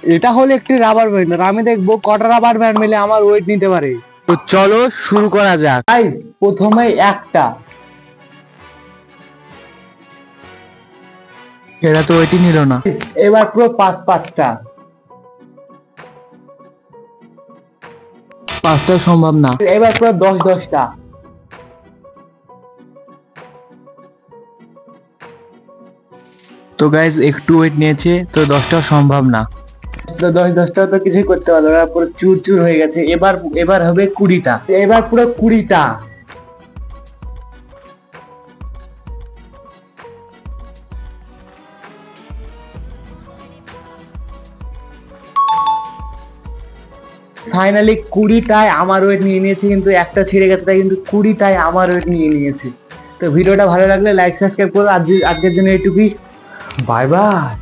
এটা হলো একটি রাবার ব্যান্ড, আর আমি দেখবো কটা রাবার ব্যান্ড মিলে আমার ওয়েট নিতে পারে। তো চলো শুরু করা যাক। গাইস, প্রথমে একটা, এটা তো ওইটি নিল না। এবার পুরো পাঁচটা, পাঁচটা সম্ভব না। এবার পুরো দশটা, তো গাইজ একটু ওয়েট নিয়েছে, তো 10টা সম্ভব না। তো দশটা তো কিছুই করতে পারলো না, পুরো চুর হয়ে গেছে। এবার হবে 20টা, এবার পুরো 20টা। ফাইনালি 20টায় আমার ওয়েট নিয়ে নিয়েছে, কিন্তু একটা ছিঁড়ে গেছে, তাই কিন্তু 20টায় আমার ওয়েট নিয়ে নিয়েছে। তো ভিডিওটা ভালো লাগলে লাইক সাবস্ক্রাইব করো। আজকের জন্য এইটুকুই। Bye bye.